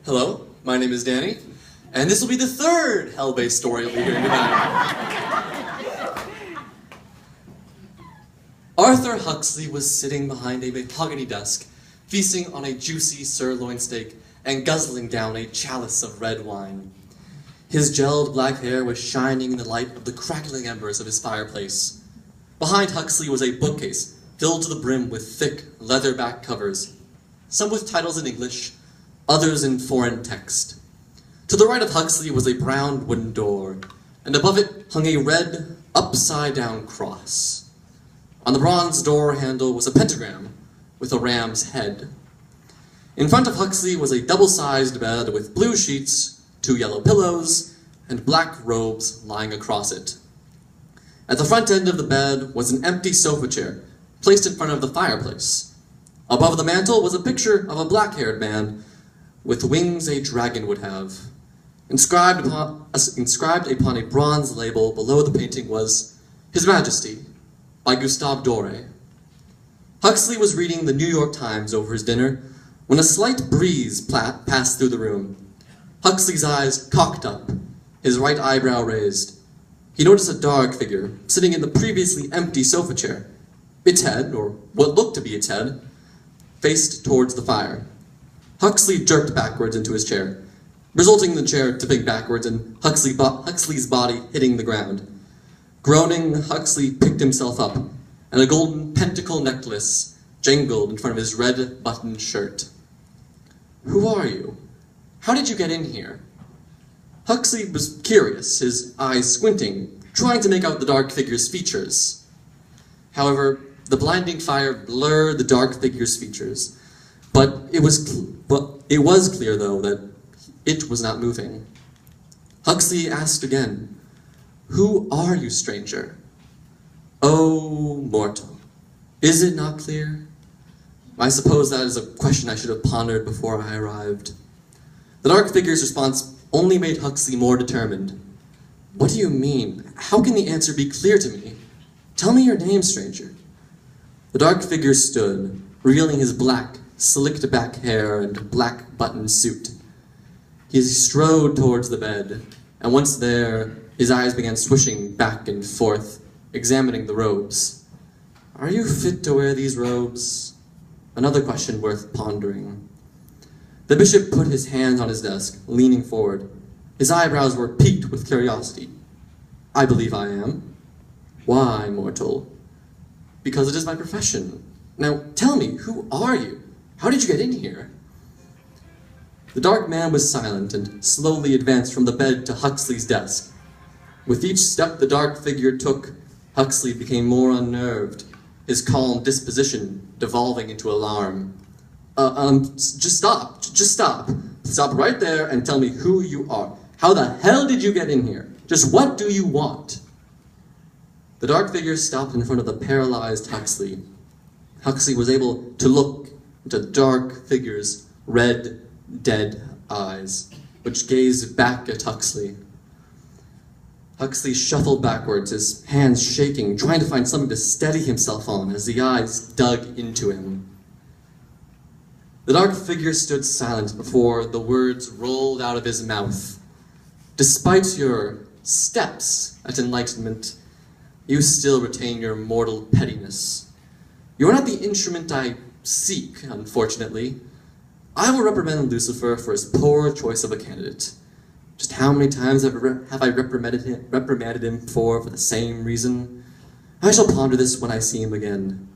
Hello, my name is Danny, and this will be the third hell-based story you'll be hearing about. Arthur Huxley was sitting behind a mahogany desk, feasting on a juicy sirloin steak and guzzling down a chalice of red wine. His gelled black hair was shining in the light of the crackling embers of his fireplace. Behind Huxley was a bookcase filled to the brim with thick, leather-back covers, some with titles in English, others in foreign text. To the right of Huxley was a brown wooden door, and above it hung a red, upside-down cross. On the bronze door handle was a pentagram with a ram's head. In front of Huxley was a double-sized bed with blue sheets, 2 yellow pillows, and black robes lying across it. At the front end of the bed was an empty sofa chair, placed in front of the fireplace. Above the mantel was a picture of a black-haired man with wings a dragon would have. Inscribed upon a bronze label below the painting was His Majesty, by Gustave Doré. Huxley was reading the New York Times over his dinner when a slight breeze passed through the room. Huxley's eyes cocked up, his right eyebrow raised. He noticed a dark figure sitting in the previously empty sofa chair. Its head, or what looked to be its head, faced towards the fire. Huxley jerked backwards into his chair, resulting in the chair tipping backwards and Huxley's body hitting the ground. Groaning, Huxley picked himself up, and a golden pentacle necklace jangled in front of his red buttoned shirt. "Who are you? How did you get in here?" Huxley was curious, his eyes squinting, trying to make out the dark figure's features. However, the blinding fire blurred the dark figure's features, but it was clear, though, that it was not moving. Huxley asked again, "Who are you, stranger?" "Oh, mortal, is it not clear?" I suppose that is a question I should have pondered before I arrived. The dark figure's response only made Huxley more determined. "What do you mean? How can the answer be clear to me? Tell me your name, stranger." The dark figure stood, revealing his black, slicked-back hair and black buttoned suit. He strode towards the bed, and once there, his eyes began swishing back and forth, examining the robes. "Are you fit to wear these robes?" Another question worth pondering. The bishop put his hands on his desk, leaning forward. His eyebrows were peaked with curiosity. "I believe I am." "Why, mortal?" "Because it is my profession. Now, tell me, who are you? How did you get in here?" The dark man was silent and slowly advanced from the bed to Huxley's desk. With each step the dark figure took, Huxley became more unnerved, his calm disposition devolving into alarm. Just stop. Stop right there and tell me who you are. How the hell did you get in here? Just what do you want?" The dark figure stopped in front of the paralyzed Huxley. Huxley was able to look into the dark figure's red, dead eyes, which gazed back at Huxley. Huxley shuffled backwards, his hands shaking, trying to find something to steady himself on as the eyes dug into him. The dark figure stood silent before the words rolled out of his mouth. "Despite your steps at enlightenment, you still retain your mortal pettiness. You are not the instrument I seek, unfortunately. I will reprimand Lucifer for his poor choice of a candidate. Just how many times have I reprimanded him for the same reason? I shall ponder this when I see him again.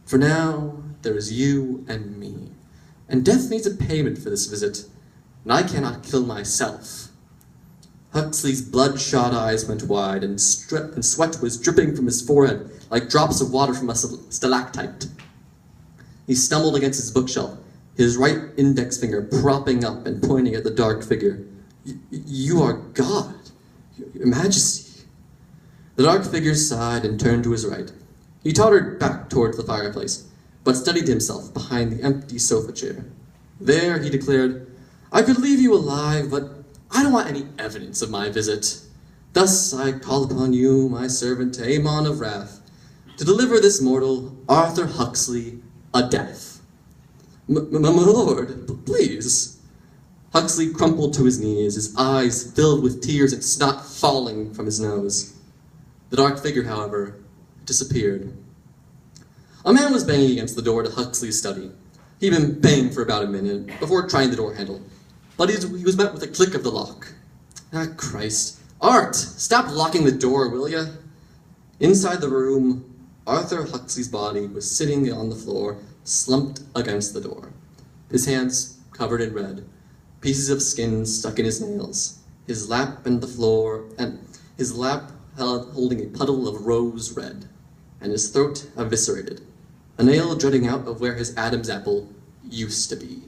For now, there is you and me. And death needs a payment for this visit, and I cannot kill myself." Huxley's bloodshot eyes went wide, and sweat was dripping from his forehead like drops of water from a stalactite. He stumbled against his bookshelf, his right index finger propping up and pointing at the dark figure. You are God, Your Majesty." The dark figure sighed and turned to his right. He tottered back towards the fireplace, but steadied himself behind the empty sofa chair. There, he declared, "I could leave you alive, but I don't want any evidence of my visit. Thus I call upon you, my servant Aemon of Wrath, to deliver this mortal, Arthur Huxley, a death." My lord, please." Huxley crumpled to his knees, his eyes filled with tears and snot falling from his nose. The dark figure, however, disappeared. A man was banging against the door to Huxley's study. He'd been banging for about a minute before trying the door handle, but he was met with a click of the lock. Ah, Christ. Art! Stop locking the door, will ya? Inside the room, Arthur Huxley's body was sitting on the floor, slumped against the door. His hands covered in red, pieces of skin stuck in his nails, his lap in the floor, and his lap held holding a puddle of rose red, and his throat eviscerated, a nail jutting out of where his Adam's apple used to be.